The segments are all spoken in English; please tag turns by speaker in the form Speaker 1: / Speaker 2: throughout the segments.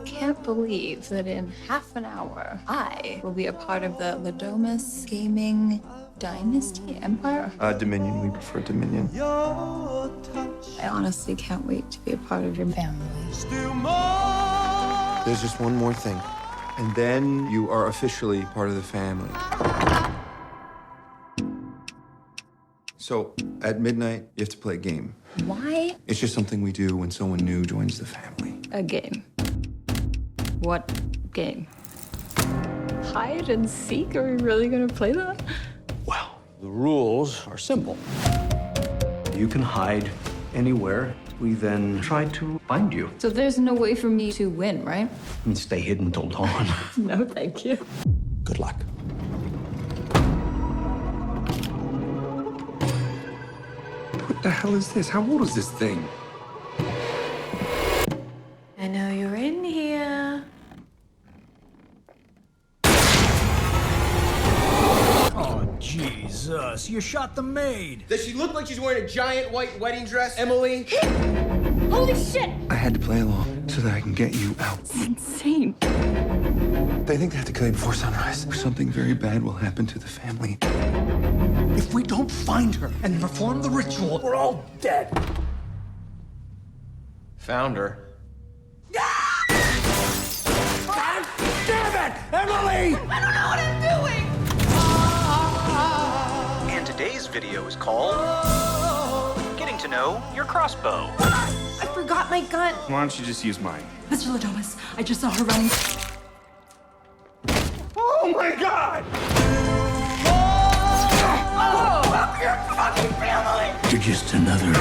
Speaker 1: can't believe that in half an hour, I will be a part of the Ladomus Gaming Dynasty Empire.
Speaker 2: Dominion. We prefer Dominion.
Speaker 1: I honestly can't wait to be a part of your family.
Speaker 2: There's just one more thing. And then you are officially part of the family. So, at midnight, you have to play a game.
Speaker 1: Why
Speaker 2: It's just something we do when someone new joins the family.
Speaker 1: a game? What game? Hide and seek? Are we really gonna play that?
Speaker 3: Well, the rules are simple. You can hide anywhere. We then try to find you
Speaker 1: So there's no way for me to win, right?
Speaker 3: and stay hidden till dawn.
Speaker 1: No, thank you.
Speaker 3: Good luck.
Speaker 2: What the hell is this? How old is this thing?
Speaker 4: I know you're in here.
Speaker 5: Oh, Jesus. You shot the maid.
Speaker 6: Does she look like she's wearing a giant white wedding dress, Emily?
Speaker 4: Holy shit!
Speaker 2: I had to play along so that I can get you out.
Speaker 1: Insane.
Speaker 2: They think they have to kill you before sunrise. Or something very bad will happen to the family.
Speaker 5: If we don't find her and perform the ritual, we're all dead.
Speaker 6: Found her.
Speaker 5: God damn it! Emily!
Speaker 4: I don't know what I'm doing!
Speaker 7: And today's video is called Getting to Know Your Crossbow.
Speaker 4: I forgot my gun.
Speaker 2: Why don't you just use mine?
Speaker 4: Mr. Ladomus, I just saw her running.
Speaker 2: Oh my God!
Speaker 4: Oh, fuck your fucking family!
Speaker 3: You're just another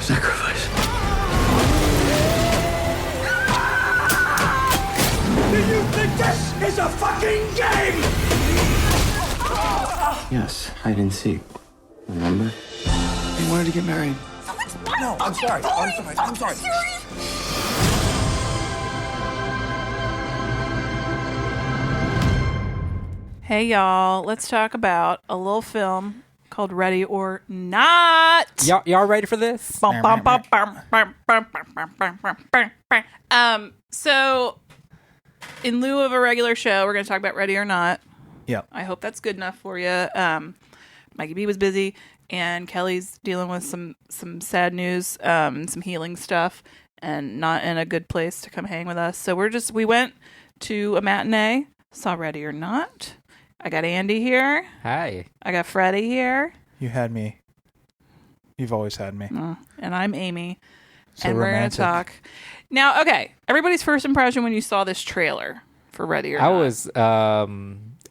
Speaker 3: sacrifice.
Speaker 5: Do you think this is a fucking game?
Speaker 2: Yes, hide and seek. Remember? He wanted to get married.
Speaker 5: No, I'm sorry. I'm sorry.
Speaker 8: Hey y'all, let's talk about a little film called Ready or Not.
Speaker 9: Y'all ready for this?
Speaker 8: So in lieu of a regular show, we're going to talk about Ready or Not.
Speaker 5: Yep.
Speaker 8: I hope that's good enough for you. Mikey B was busy, and Kelly's dealing with some sad news, some healing stuff, and not in a good place to come hang with us. So we went to a matinee, saw Ready or Not. I got Andy here.
Speaker 9: Hi.
Speaker 8: I got Freddy here.
Speaker 10: You had me. You've always had me.
Speaker 8: And I'm Amy.
Speaker 10: So
Speaker 8: and we're going to talk. Now, okay, everybody's first impression when you saw this trailer for Ready or Not.
Speaker 9: I was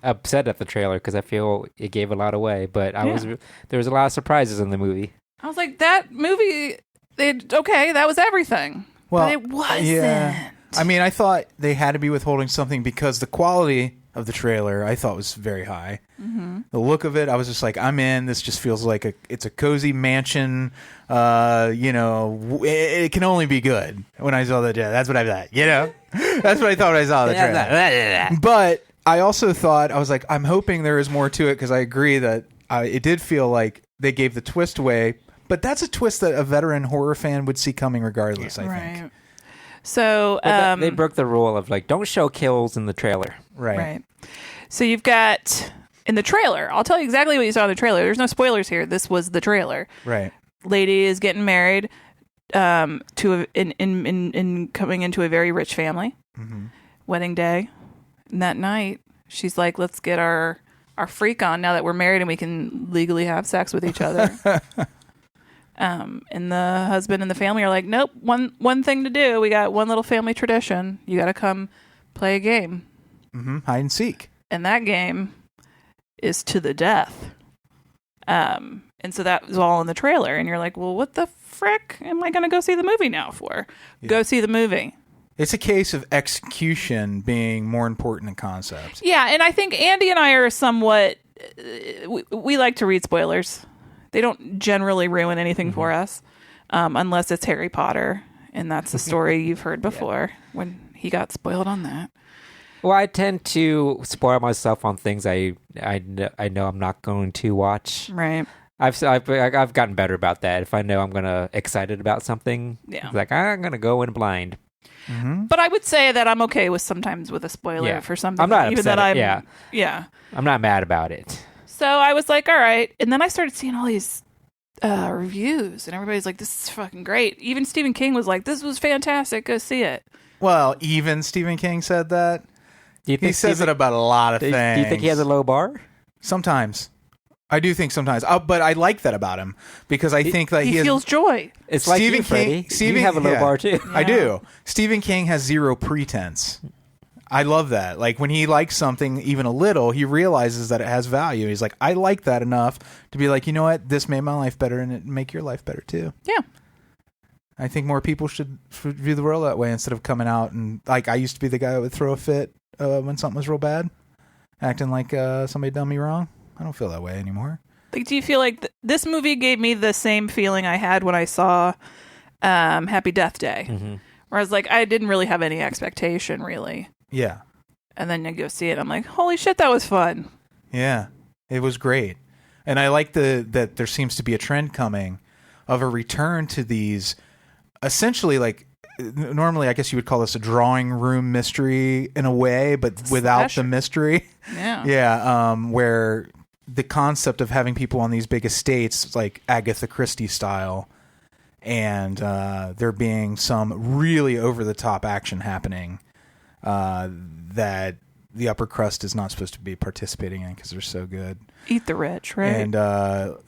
Speaker 9: upset at the trailer because I feel it gave a lot away, but there was a lot of surprises in the movie.
Speaker 8: I was like, that movie, that was everything.
Speaker 10: Well,
Speaker 8: but it wasn't.
Speaker 10: Yeah. I mean, I thought they had to be withholding something because the quality of the trailer I thought was very high. Mm-hmm. The look of it, I was just like, I'm in. This just feels like it's a cozy mansion. It can only be good. When I saw the trailer, that's what I thought. That's what I thought when I saw the trailer. But I also thought, I was like, I'm hoping there is more to it because I agree that it did feel like they gave the twist away. But that's a twist that a veteran horror fan would see coming regardless, I think.
Speaker 8: So
Speaker 9: they broke the rule of like, don't show kills in the trailer.
Speaker 10: Right.
Speaker 8: So you've got in the trailer. I'll tell you exactly what you saw in the trailer. There's no spoilers here. This was the trailer.
Speaker 10: Right.
Speaker 8: Lady is getting married in coming into a very rich family.
Speaker 10: Mm-hmm.
Speaker 8: Wedding day. And that night, she's like, let's get our freak on now that we're married and we can legally have sex with each other. And the husband and the family are like, nope, one thing to do. We got one little family tradition. You got to come play a game.
Speaker 10: Mm-hmm. Hide and seek.
Speaker 8: And that game is to the death. And so that was all in the trailer. And you're like, well, what the frick am I going to go see the movie now for? Yeah. Go see the movie.
Speaker 10: It's a case of execution being more important than concept.
Speaker 8: Yeah, and I think Andy and I are somewhat... we like to read spoilers. They don't generally ruin anything for us, unless it's Harry Potter, and that's a story you've heard before when he got spoiled on that.
Speaker 9: Well, I tend to spoil myself on things I know I'm not going to watch.
Speaker 8: Right.
Speaker 9: I've gotten better about that. If I know I'm excited about something,
Speaker 8: yeah,
Speaker 9: like I'm gonna go in blind.
Speaker 8: But I would say that I'm okay with sometimes with a spoiler for something.
Speaker 9: I'm not
Speaker 8: even
Speaker 9: upset.
Speaker 8: that
Speaker 9: I'm not mad about it.
Speaker 8: So I was like, all right. And then I started seeing all these reviews, and everybody's like, this is fucking great. Even Stephen King was like, this was fantastic. Go see it.
Speaker 10: Well, even Stephen King said that. He says it about a lot of things.
Speaker 9: Do you think he has a low bar?
Speaker 10: Sometimes. I do think sometimes. But I like that about him because I think that
Speaker 8: he feels joy.
Speaker 9: It's like you, Freddie. You have a low bar too.
Speaker 10: I do. Stephen King has zero pretense. I love that. Like when he likes something even a little, he realizes that it has value. He's like, I like that enough to be like, you know what? This made my life better and it make your life better too.
Speaker 8: Yeah. I
Speaker 10: think more people should view the world that way instead of coming out and like I used to be the guy that would throw a fit when something was real bad, acting like somebody done me wrong. I don't feel that way anymore.
Speaker 8: Like, do you feel like this movie gave me the same feeling I had when I saw Happy Death Day, where I was like, I didn't really have any expectation, really.
Speaker 10: Yeah.
Speaker 8: And then you go see it, I'm like, holy shit, that was fun.
Speaker 10: Yeah, it was great, and I like that there seems to be a trend coming of a return to these, essentially like. Normally, I guess you would call this a drawing room mystery in a way, but without the mystery.
Speaker 8: Yeah.
Speaker 10: Yeah. Where the concept of having people on these big estates, like Agatha Christie style, and there being some really over-the-top action happening that the upper crust is not supposed to be participating in because they're so good.
Speaker 8: Eat the rich, right?
Speaker 10: And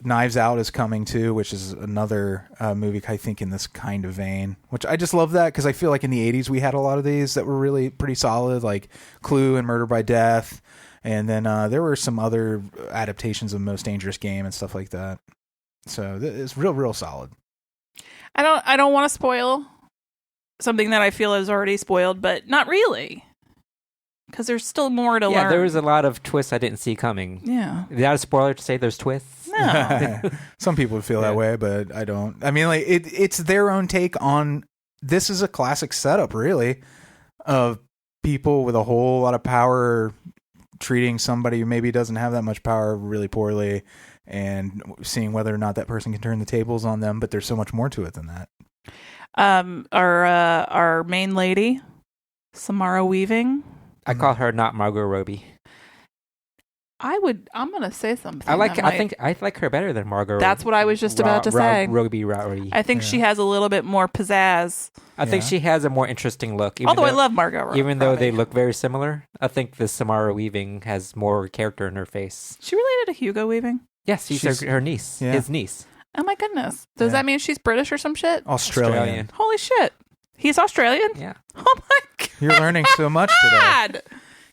Speaker 10: Knives Out is coming too, which is another movie I think in this kind of vein, which I just love that because I feel like in the 80s we had a lot of these that were really pretty solid, like Clue and Murder by Death. And then there were some other adaptations of Most Dangerous Game and stuff like that. So it's real solid.
Speaker 8: I don't want to spoil something that I feel is already spoiled, but not really. Because there's still more to learn.
Speaker 9: Yeah, there was a lot of twists I didn't see coming.
Speaker 8: Yeah.
Speaker 9: Is that a spoiler to say there's twists?
Speaker 8: No.
Speaker 10: Some people would feel that way, but I don't. I mean, like it's their own take on. This is a classic setup, really, of people with a whole lot of power treating somebody who maybe doesn't have that much power really poorly, and seeing whether or not that person can turn the tables on them. But there's so much more to it than that.
Speaker 8: Our main lady, Samara Weaving.
Speaker 9: I call her not Margot Robbie.
Speaker 8: I'm gonna say something.
Speaker 9: I think I like her better than Margot.
Speaker 8: That's what I was just about to say.
Speaker 9: Robbie.
Speaker 8: I think she has a little bit more pizzazz.
Speaker 9: I think she has a more interesting look.
Speaker 8: Although I love Margot Robbie.
Speaker 9: Even though they look very similar, I think the Samara Weaving has more character in her face.
Speaker 8: She related to Hugo Weaving?
Speaker 9: Yes, she's her niece.
Speaker 10: Yeah.
Speaker 9: His niece.
Speaker 8: Oh my goodness. Does that mean she's British or some shit?
Speaker 10: Australian.
Speaker 8: Holy shit. He's Australian?
Speaker 9: Yeah.
Speaker 8: Oh my god.
Speaker 10: You're learning so much today.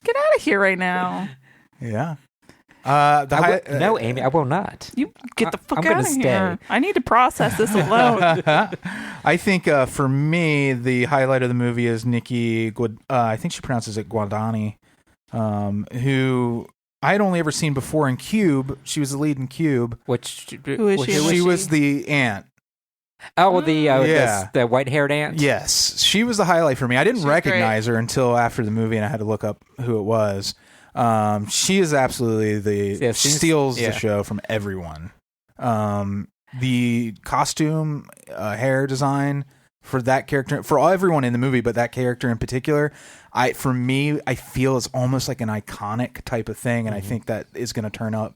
Speaker 8: Get out of here right now.
Speaker 10: Yeah.
Speaker 9: No, Amy, I will not.
Speaker 8: You get the fuck
Speaker 9: I'm
Speaker 8: out
Speaker 9: gonna
Speaker 8: of
Speaker 9: stay.
Speaker 8: here. I need to process this alone.
Speaker 10: I think for me, the highlight of the movie is Nikki Wood. I think she pronounces it Guadani, who I had only ever seen before in Cube. She was the lead in Cube.
Speaker 8: Who is she?
Speaker 10: She was the aunt.
Speaker 9: Oh, the white-haired aunt?
Speaker 10: Yes. She was the highlight for me. I didn't recognize
Speaker 8: great.
Speaker 10: her until after the movie, and I had to look up who it was. She is absolutely she steals the show from everyone. The costume, hair design for that character, for everyone in the movie, but that character in particular, I feel is almost like an iconic type of thing, and I think that is going to turn up.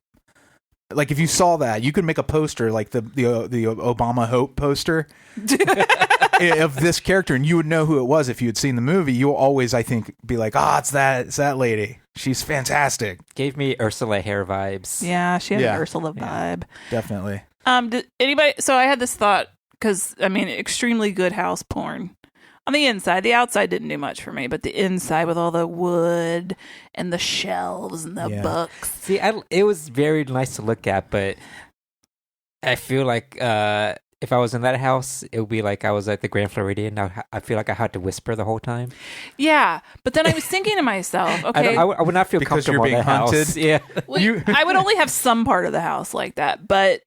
Speaker 10: Like if you saw that, you could make a poster like the Obama Hope poster of this character, and you would know who it was if you had seen the movie. You'll always, I think, be like, it's that lady. She's fantastic.
Speaker 9: Gave me Ursula hair vibes.
Speaker 8: Yeah, she had an Ursula vibe.
Speaker 10: Definitely.
Speaker 8: Did anybody? So I had this thought because extremely good house porn. On the inside, the outside didn't do much for me, but the inside with all the wood and the shelves and the books.
Speaker 9: See, it was very nice to look at, but I feel like if I was in that house, it would be like I was at the Grand Floridian. I feel like I had to whisper the whole time.
Speaker 8: Yeah, but then I was thinking to myself, okay,
Speaker 9: I would not feel
Speaker 10: because
Speaker 9: comfortable
Speaker 10: you're being
Speaker 9: in that
Speaker 10: hunted.
Speaker 9: house. Yeah,
Speaker 8: I would only have some part of the house like that, but.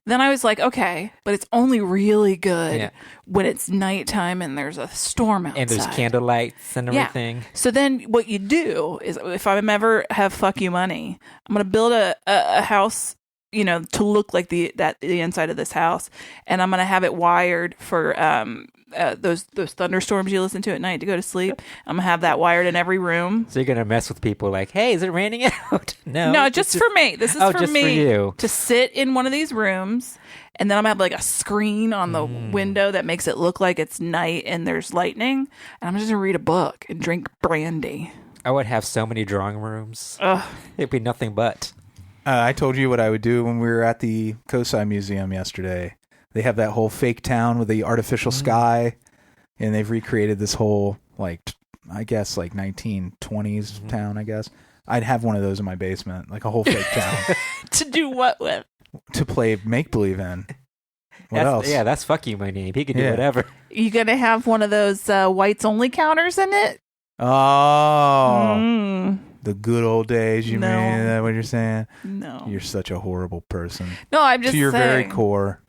Speaker 8: Then I was like, okay, but it's only really good when it's nighttime and there's a storm outside.
Speaker 9: And there's candlelights and everything.
Speaker 8: Yeah. So then what you do is if I ever have fuck you money, I'm going to build a house, to look like the inside of this house. And I'm going to have it wired for those thunderstorms you listen to at night to go to sleep. I'm gonna have that wired in every room.
Speaker 9: So you're gonna mess with people like, hey, is it raining out?
Speaker 8: No, just for me. This is for
Speaker 9: just
Speaker 8: me
Speaker 9: for you.
Speaker 8: to sit in one of these rooms, and then I'm gonna have like a screen on the window that makes it look like it's night and there's lightning, and I'm just gonna read a book and drink brandy.
Speaker 9: I would have so many drawing rooms.
Speaker 8: Ugh.
Speaker 9: It'd be nothing but.
Speaker 10: I told you what I would do when we were at the Kosai Museum yesterday. They have that whole fake town with the artificial sky, and they've recreated this whole, I guess, 1920s town, I guess. I'd have one of those in my basement, like a whole fake town.
Speaker 8: To do what with?
Speaker 10: To play make-believe in. What else?
Speaker 9: Yeah, that's fuck you, my name. He can do whatever.
Speaker 8: You gonna have one of those whites-only counters in it?
Speaker 10: Oh. The good old days, you
Speaker 8: No.
Speaker 10: mean? Is that what you're saying?
Speaker 8: No.
Speaker 10: You're such a horrible person.
Speaker 8: No, I'm just
Speaker 10: to your very
Speaker 8: saying.
Speaker 10: core.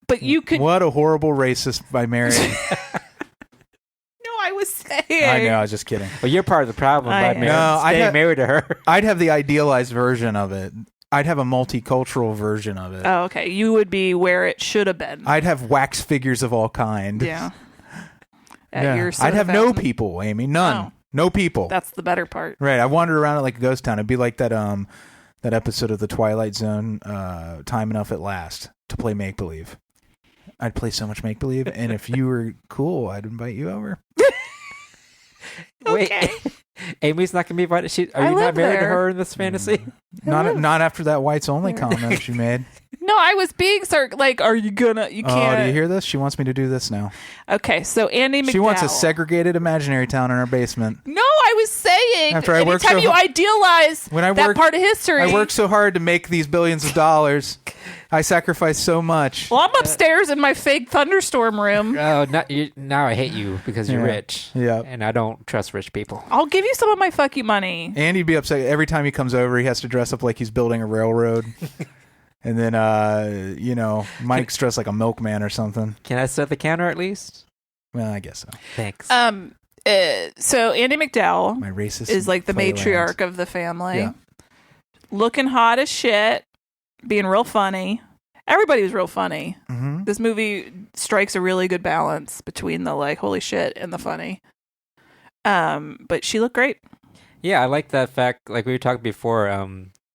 Speaker 8: But you could...
Speaker 10: What a horrible racist by Mary.
Speaker 8: No, I was saying...
Speaker 10: I know, I was just kidding.
Speaker 9: Well, you're part of the problem by staying married to her.
Speaker 10: I'd have the idealized version of it. I'd have a multicultural version of it.
Speaker 8: Oh, okay. You would be where it should have been.
Speaker 10: I'd have wax figures of all kind.
Speaker 8: Yeah.
Speaker 10: Yeah. I'd have no people, Amy. None.
Speaker 8: Oh.
Speaker 10: No people.
Speaker 8: That's the better part.
Speaker 10: Right. I wandered around it like a ghost town. It'd be like that episode of the Twilight Zone, Time Enough at Last, to play make-believe. I'd play so much make-believe, and if you were cool, I'd invite you over.
Speaker 9: Wait, Amy's not going to be invited? Are you not married to her in this fantasy?
Speaker 10: Not after that whites only comment she made.
Speaker 8: No, I was being are you gonna... You can't...
Speaker 10: Oh, do you hear this? She wants me to do this now.
Speaker 8: Okay, so Andy McDowell...
Speaker 10: She wants a segregated imaginary town in our basement.
Speaker 8: No, I was saying...
Speaker 10: After I worked
Speaker 8: anytime you idealize that part of history...
Speaker 10: I worked so hard to make these billions of dollars. I sacrificed so much.
Speaker 8: Well, I'm upstairs in my fake thunderstorm room.
Speaker 9: Oh, now I hate you because you're rich.
Speaker 10: Yeah.
Speaker 9: And I don't trust rich people.
Speaker 8: I'll give you some of my fuck you money.
Speaker 10: And he'd be upset. Every time he comes over, he has to dress up like he's building a railroad. And then, Mike's dressed like a milkman or something.
Speaker 9: Can I set the counter at least?
Speaker 10: Well, I guess so.
Speaker 9: Thanks.
Speaker 8: So Andy McDowell
Speaker 10: My racist
Speaker 8: is like the
Speaker 10: playland.
Speaker 8: matriarch of the family.
Speaker 10: Yeah.
Speaker 8: Looking hot as shit. Being real funny. Everybody was real funny.
Speaker 10: Mm-hmm.
Speaker 8: This movie strikes a really good balance between the holy shit and the funny. But she looked great.
Speaker 9: Yeah, I like that fact. Like we were talking before,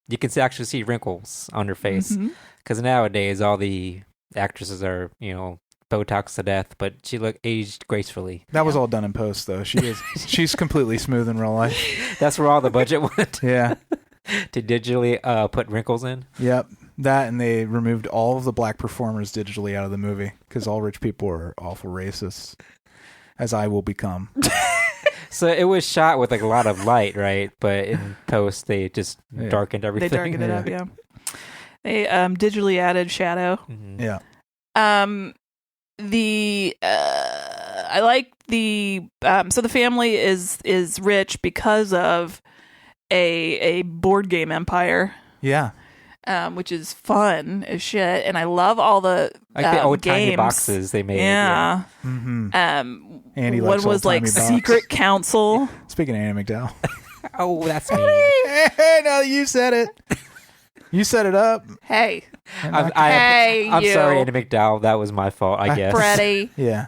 Speaker 9: you can actually see wrinkles on her face. Because nowadays, all the actresses are, Botox to death, but she looked aged gracefully.
Speaker 10: That was all done in post, though. She's completely smooth in real life.
Speaker 9: That's where all the budget went.
Speaker 10: Yeah.
Speaker 9: To digitally put wrinkles in.
Speaker 10: Yep. That, and they removed all of the black performers digitally out of the movie because all rich people are awful racists, as I will become.
Speaker 9: So it was shot with a lot of light, right? But in post, they just darkened everything.
Speaker 8: They darkened it up, yeah. They digitally added shadow.
Speaker 9: Mm-hmm.
Speaker 10: Yeah.
Speaker 8: I like so the family is rich because of a board game empire.
Speaker 10: Yeah.
Speaker 8: Which is fun as shit, and I love all the
Speaker 9: the old
Speaker 8: games.
Speaker 9: tiny boxes they made.
Speaker 8: Yeah.
Speaker 10: Mm-hmm.
Speaker 8: Andy one was like Secret Council.
Speaker 10: Speaking of Andy McDowell.
Speaker 9: Oh, that's me.
Speaker 10: Hey, now you said it. You set it up.
Speaker 8: Hey.
Speaker 9: I'm
Speaker 8: you.
Speaker 9: sorry, Andy McDowell. That was my fault, I guess.
Speaker 8: Freddie.
Speaker 10: Yeah.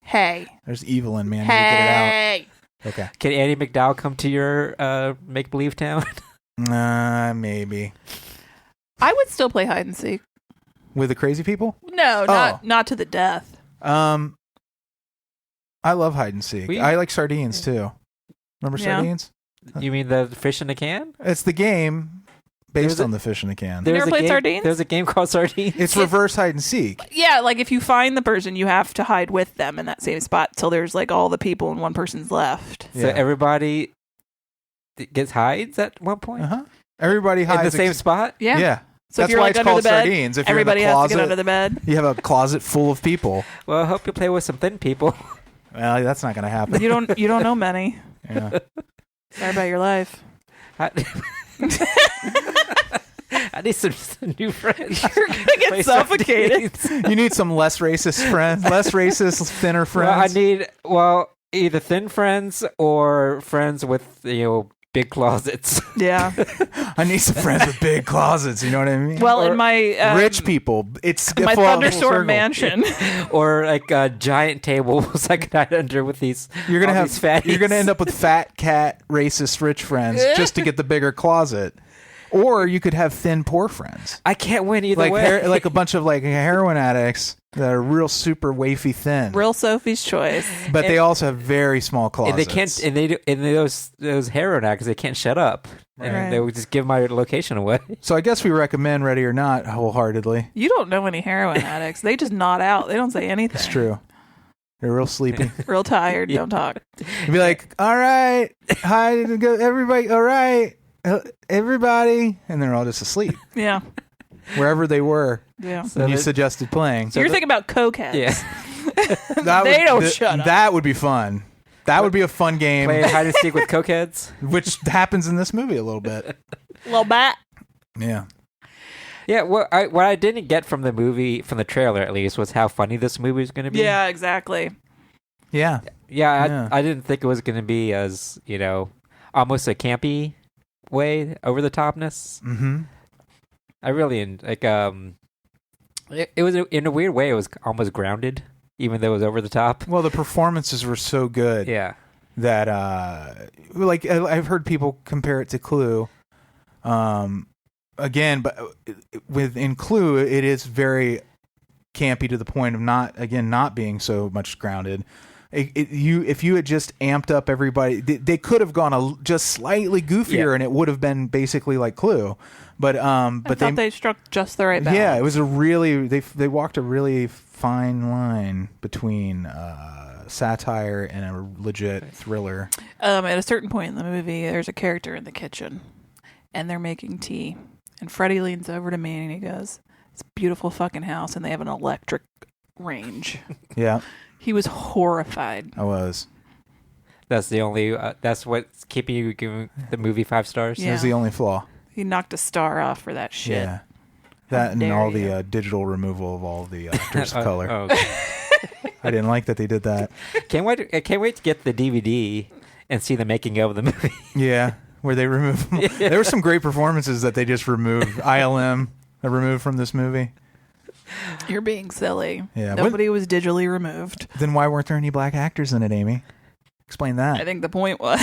Speaker 8: Hey.
Speaker 10: There's evil in me. I need
Speaker 8: Hey.
Speaker 10: to get it out. Okay.
Speaker 9: Can Andy McDowell come to your make-believe town?
Speaker 10: Maybe.
Speaker 8: I would still play hide and seek.
Speaker 10: With the crazy people?
Speaker 8: No, not to the death.
Speaker 10: I love hide and seek. I like sardines too. Remember sardines?
Speaker 9: You mean the fish in a can?
Speaker 10: It's the game based on the fish in a can.
Speaker 8: You never played sardines?
Speaker 9: There's a game called Sardines.
Speaker 10: It's reverse hide and seek.
Speaker 8: Yeah, like if you find the person, you have to hide with them in that same spot till there's like all the people and one person's left.
Speaker 9: So everybody gets hides at one point?
Speaker 10: Uh-huh. Everybody hides
Speaker 9: in the same spot?
Speaker 8: Yeah.
Speaker 10: Yeah.
Speaker 8: So
Speaker 10: that's
Speaker 8: if you're
Speaker 10: why
Speaker 8: like
Speaker 10: it's
Speaker 8: under
Speaker 10: called
Speaker 8: the bed,
Speaker 10: sardines. If
Speaker 8: everybody
Speaker 10: you're in the closet,
Speaker 8: has to get under the bed.
Speaker 10: You have a closet full of people.
Speaker 9: Well, I hope you play with some thin people.
Speaker 10: Well, that's not going to happen.
Speaker 8: You don't know many.
Speaker 10: Yeah.
Speaker 8: Sorry about your life.
Speaker 9: I need some new friends.
Speaker 8: You're going to get suffocated.
Speaker 10: You need some less racist friends, less racist, thinner friends.
Speaker 9: Well, I need, either thin friends or friends with, big closets.
Speaker 8: Yeah.
Speaker 10: I need some friends with big closets. You know what I mean?
Speaker 8: Well, in my
Speaker 10: rich people, it's
Speaker 8: my
Speaker 10: full
Speaker 8: thunderstorm
Speaker 10: circle.
Speaker 8: mansion.
Speaker 9: Or like giant tables I could hide under with these.
Speaker 10: You're gonna
Speaker 9: all
Speaker 10: have
Speaker 9: these fatties.
Speaker 10: You're gonna end up with fat cat racist rich friends just to get the bigger closet. Or you could have thin poor friends.
Speaker 9: I can't win either way.
Speaker 10: Like a bunch of like heroin addicts that are real super wafy thin.
Speaker 8: Real Sophie's choice.
Speaker 10: But they also have very small closets.
Speaker 9: And they can't. And those heroin addicts, they can't shut up. And
Speaker 8: Right.
Speaker 9: they would just give my location away.
Speaker 10: So I guess we recommend Ready or Not wholeheartedly.
Speaker 8: You don't know any heroin addicts. They just nod out. They don't say anything.
Speaker 10: It's true. They're real sleepy.
Speaker 8: Real tired. Don't talk.
Speaker 10: You'd be like, all right, hi, everybody, all right, everybody. And they're all just asleep.
Speaker 8: Yeah.
Speaker 10: Wherever they were.
Speaker 8: Yeah.
Speaker 10: When you suggested playing.
Speaker 8: So you're thinking about cokeheads.
Speaker 10: Yeah.
Speaker 8: They don't shut up.
Speaker 10: That would be fun. That would be a fun game.
Speaker 9: Playing hide and seek with cokeheads.
Speaker 10: Which happens in this movie a little bit.
Speaker 8: Little bat.
Speaker 10: Yeah.
Speaker 9: Yeah, what I didn't get from the movie, from the trailer at least, was how funny this movie was going to be.
Speaker 8: Yeah, exactly.
Speaker 10: Yeah.
Speaker 9: Yeah, I didn't think it was going to be as, almost a campy way, over the topness.
Speaker 10: Mm-hmm.
Speaker 9: I really, it was, in a weird way, it was almost grounded, even though it was over the top.
Speaker 10: Well, the performances were so good.
Speaker 9: Yeah.
Speaker 10: That, I've heard people compare it to Clue. Again, but in Clue, it is very campy to the point of not being so much grounded. If you had just amped up everybody, they could have gone just slightly goofier, and it would have been basically like Clue. But
Speaker 8: they struck just the right balance.
Speaker 10: Yeah, it was they walked a really fine line between satire and a legit thriller.
Speaker 8: At a certain point in the movie, there's a character in the kitchen, and they're making tea. And Freddy leans over to me and he goes, "It's a beautiful fucking house, and they have an electric range."
Speaker 10: Yeah.
Speaker 8: He was horrified.
Speaker 10: I was.
Speaker 9: That's the only. That's what's keeping you giving the movie 5 stars.
Speaker 8: Yeah.
Speaker 10: That was the only flaw.
Speaker 8: He knocked a star off for that shit.
Speaker 10: Yeah. That and all the digital removal of all the actors of color.
Speaker 9: Okay.
Speaker 10: I didn't like that they did that.
Speaker 9: Can't wait to get the DVD and see the making of the movie.
Speaker 10: Yeah, where they remove. There were some great performances that they just removed. ILM removed from this movie.
Speaker 8: You're being silly.
Speaker 10: Yeah.
Speaker 8: Nobody was digitally removed.
Speaker 10: Then why weren't there any black actors in it, Amy? Explain that.
Speaker 8: I think the point was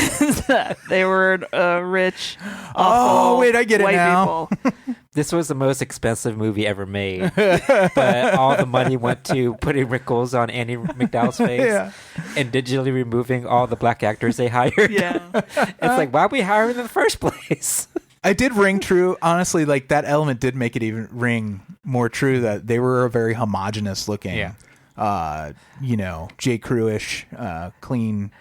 Speaker 8: that they were rich, awful,
Speaker 10: oh, wait, I get it
Speaker 8: white
Speaker 10: now.
Speaker 8: people.
Speaker 9: This was the most expensive movie ever made, but all the money went to putting wrinkles on Annie McDowell's face and digitally removing all the black actors they hired.
Speaker 8: Yeah.
Speaker 9: It's like, why we hire them in the first place?
Speaker 10: I did ring true. Honestly, like that element did make it even ring more true that they were a very homogenous looking, J. Crew-ish, clean,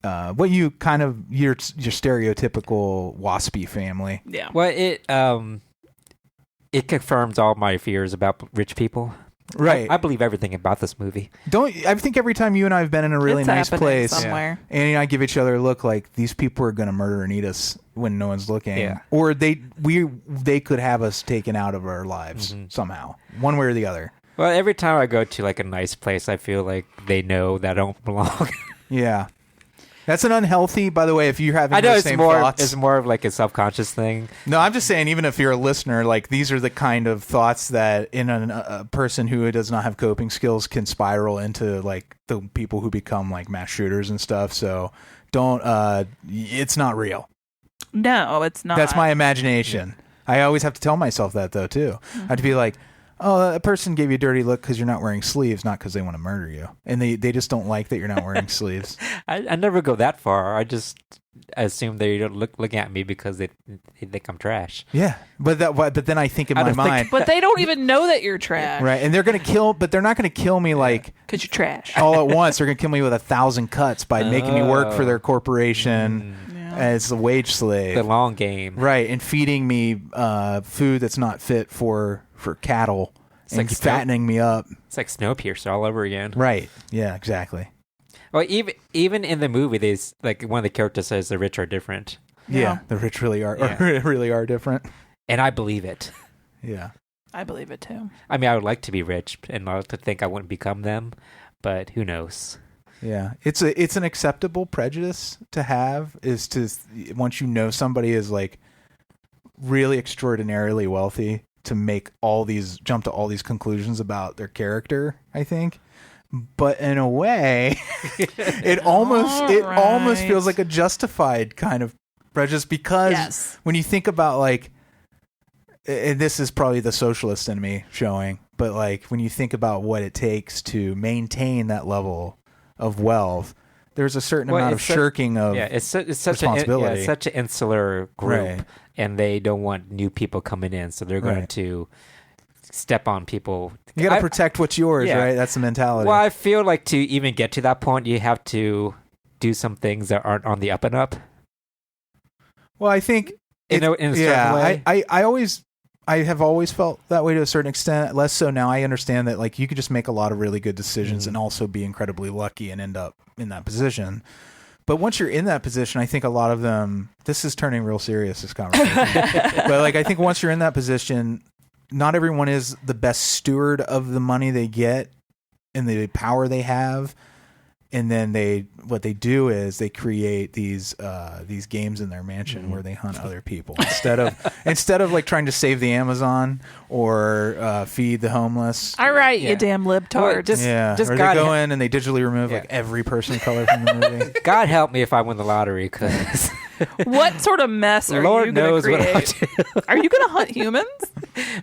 Speaker 10: what you kind of, your stereotypical waspy family.
Speaker 8: Yeah.
Speaker 9: Well, it confirms all my fears about rich people.
Speaker 10: Right.
Speaker 9: I believe everything about this movie.
Speaker 10: I think every time you and I have been in a really
Speaker 8: It's
Speaker 10: nice
Speaker 8: happening
Speaker 10: place,
Speaker 8: somewhere.
Speaker 10: Annie and I give each other a look like these people are going to murder and eat us when no one's looking.
Speaker 9: Yeah.
Speaker 10: Or they could have us taken out of our lives somehow, one way or the other.
Speaker 9: Well, every time I go to like a nice place, I feel like they know that I don't belong.
Speaker 10: Yeah. That's an unhealthy, by the way, if you're having the same thoughts.
Speaker 9: It's more of like a self-conscious thing.
Speaker 10: No, I'm just saying, even if you're a listener, like these are the kind of thoughts that in a person who does not have coping skills can spiral into like the people who become like mass shooters and stuff. So don't, it's not real.
Speaker 8: No, it's not.
Speaker 10: That's my imagination. I always have to tell myself that though, too. I have to be like, oh, a person gave you a dirty look because you're not wearing sleeves, not because they want to murder you. And they just don't like that you're not wearing sleeves.
Speaker 9: I never go that far. I just assume they don't looking at me because they think I'm trash.
Speaker 10: Yeah. But then I think in my mind.
Speaker 8: But they don't even know that you're trash.
Speaker 10: Right. And they're going to kill, but they're not going to kill me like.
Speaker 8: Because you're trash.
Speaker 10: All at once. They're going to kill me with 1,000 cuts by making me work for their corporation as a wage slave.
Speaker 9: The long game.
Speaker 10: Right. And feeding me food that's not fit for cattle and
Speaker 9: like
Speaker 10: fattening me up.
Speaker 9: It's like Snowpiercer all over again.
Speaker 10: Right. Yeah, exactly.
Speaker 9: Well, even in the movie, like one of the characters says the rich are different.
Speaker 10: Yeah, the rich really are really are different.
Speaker 9: And I believe it.
Speaker 10: Yeah.
Speaker 8: I believe it too.
Speaker 9: I mean, I would like to be rich and I like to think I wouldn't become them, but who knows?
Speaker 10: Yeah, it's an acceptable prejudice to have, is to, once you know somebody is like really extraordinarily wealthy, to make jump to all these conclusions about their character, I think. But in a way, it almost feels like a justified kind of prejudice, because when you think about, like, and this is probably the socialist in me showing, but like when you think about what it takes to maintain that level of wealth, there's a certain amount of shirking of
Speaker 9: it's such
Speaker 10: responsibility.
Speaker 9: it's such an insular group,
Speaker 10: Right.
Speaker 9: and they don't want new people coming in, so they're going
Speaker 10: Right.
Speaker 9: to step on people.
Speaker 10: You got to protect what's yours, right? That's the mentality.
Speaker 9: Well, I feel like to even get to that point, you have to do some things that aren't on the up and up.
Speaker 10: Well, I think
Speaker 9: in a certain way.
Speaker 10: I have always felt that way to a certain extent. Less so now. I understand that, like, you could just make a lot of really good decisions and also be incredibly lucky and end up in that position. But once you're in that position, I think a lot of them. This is turning real serious, this conversation. But like, I think once you're in that position, not everyone is the best steward of the money they get and the power they have. And then what they do is they create these games in their mansion where they hunt other people instead of like trying to save the Amazon or feed the homeless.
Speaker 8: All right, you damn libtard.
Speaker 10: Or they go in and they digitally remove like every person of color from the movie.
Speaker 9: God help me if I win the lottery, because
Speaker 8: what sort of mess are
Speaker 9: Lord
Speaker 8: you going to
Speaker 9: knows what I'll
Speaker 8: create? Are you going to hunt humans?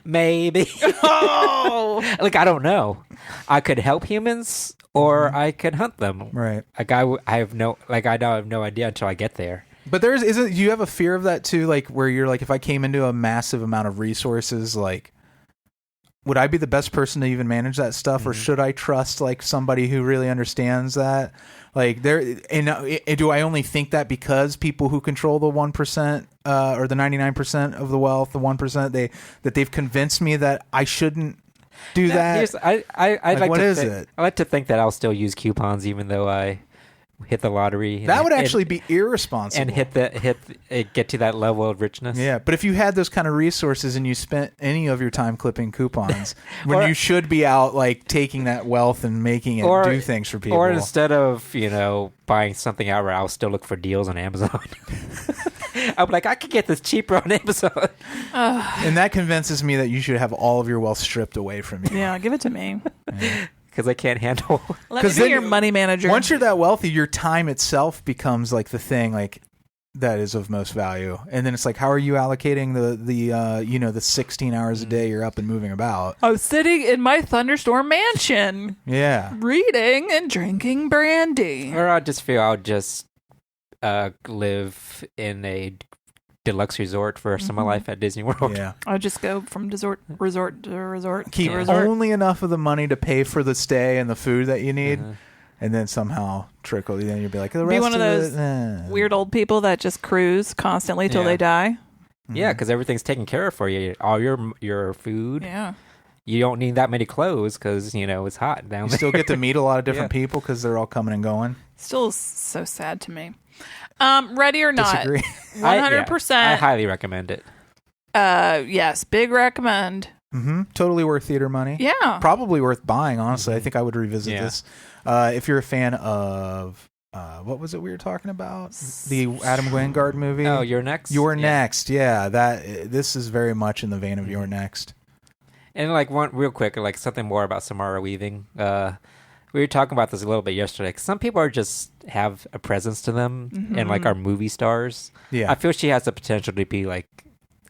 Speaker 9: Maybe.
Speaker 8: Oh,
Speaker 9: like, I don't know. I could help humans, or I could hunt them.
Speaker 10: Right.
Speaker 9: Like, I have no idea until I get there.
Speaker 10: But you have a fear of that too, like where you're like, if I came into a massive amount of resources, like, would I be the best person to even manage that stuff, or should I trust like somebody who really understands that? Like, do I only think that because people who control the 1% or the 99% of the wealth, the 1%, that they've convinced me that I shouldn't do that?
Speaker 9: I like to think that I'll still use coupons even though I hit the lottery.
Speaker 10: That would actually be irresponsible.
Speaker 9: And get to that level of richness.
Speaker 10: Yeah, but if you had those kind of resources and you spent any of your time clipping coupons, when you should be out like taking that wealth and making it do things for people.
Speaker 9: Or instead of, buying something outright, I'll still look for deals on Amazon. I'm like, I could get this cheaper on Amazon.
Speaker 10: And that convinces me that you should have all of your wealth stripped away from you.
Speaker 8: yeah, give it to me.
Speaker 9: Because I can't handle.
Speaker 8: Let me be your money manager.
Speaker 10: Once you're that wealthy, your time itself becomes like the thing like that is of most value. And then it's like, how are you allocating the 16 hours a day you're up and moving about?
Speaker 8: I was sitting in my thunderstorm mansion.
Speaker 10: Yeah.
Speaker 8: Reading and drinking brandy.
Speaker 9: Or I just feel I'll just live in a deluxe resort for the rest of my life at Disney World.
Speaker 10: Yeah.
Speaker 8: I'll just go from resort to resort.
Speaker 10: Keep
Speaker 8: to resort.
Speaker 10: only enough of the money to pay for the stay and the food that you need. And then somehow trickle. Then you'll be like, the rest
Speaker 8: be one of those
Speaker 10: it,
Speaker 8: weird old people that just cruise constantly till they die.
Speaker 9: Yeah, because everything's taken care of for you. All your food.
Speaker 8: Yeah.
Speaker 9: You don't need that many clothes because, it's hot down there.
Speaker 10: You still get to meet a lot of different people because they're all coming and going.
Speaker 8: Still so sad to me. Ready or not?
Speaker 10: Disagree.
Speaker 8: 100%.
Speaker 9: I highly recommend it.
Speaker 8: Yes, big recommend.
Speaker 10: Totally worth theater money.
Speaker 8: Yeah.
Speaker 10: Probably worth buying, honestly. I think I would revisit this. If you're a fan of, what was it we were talking about? The Adam Wingard movie?
Speaker 9: Oh, You're Next?
Speaker 10: You're Next, yeah. This is very much in the vein of You're Next.
Speaker 9: And like one real quick, like something more about Samara Weaving. We were talking about this a little bit yesterday. 'Cause some people have a presence to them and like are movie stars.
Speaker 10: Yeah.
Speaker 9: I feel she has the potential to be like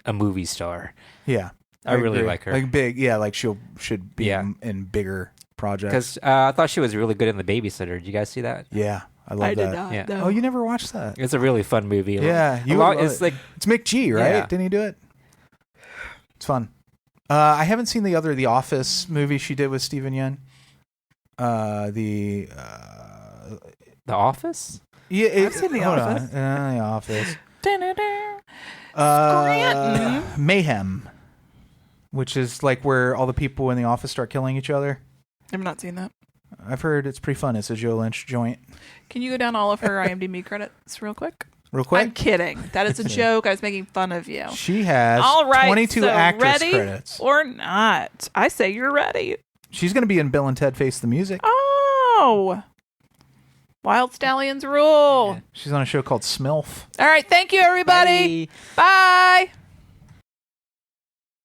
Speaker 9: a movie star.
Speaker 10: Yeah.
Speaker 9: I really
Speaker 10: agree.
Speaker 9: like her.
Speaker 10: Like big, like should be in bigger projects.
Speaker 9: Because I thought she was really good in The Babysitter. Did you guys see that?
Speaker 10: Yeah, I love that.
Speaker 8: Did not,
Speaker 9: yeah.
Speaker 8: no.
Speaker 10: Oh, you never watched that?
Speaker 9: It's a really fun movie.
Speaker 10: Yeah,
Speaker 9: it's like
Speaker 10: it's Mick G, right?
Speaker 9: Yeah.
Speaker 10: Didn't he do it? It's fun. I haven't seen The Office movie she did with Steven Yeun. The
Speaker 9: Office?
Speaker 10: Yeah,
Speaker 8: I've seen The Office.
Speaker 10: The Office.
Speaker 8: Scranton.
Speaker 10: Mayhem, which is like where all the people in the office start killing each other.
Speaker 8: I've not seen that.
Speaker 10: I've heard it's pretty fun. It's a Joe Lynch joint.
Speaker 8: Can you go down all of her IMDb credits real quick?
Speaker 10: Real quick?
Speaker 8: I'm kidding. That is a joke. I was making fun of you.
Speaker 10: She has
Speaker 8: all right,
Speaker 10: 22
Speaker 8: so
Speaker 10: actress
Speaker 8: ready
Speaker 10: credits.
Speaker 8: Or not? I say you're ready.
Speaker 10: She's going to be in Bill and Ted Face the Music.
Speaker 8: Oh. Wild Stallions rule.
Speaker 10: She's on a show called Smilf.
Speaker 8: All right. Thank you, everybody. Bye.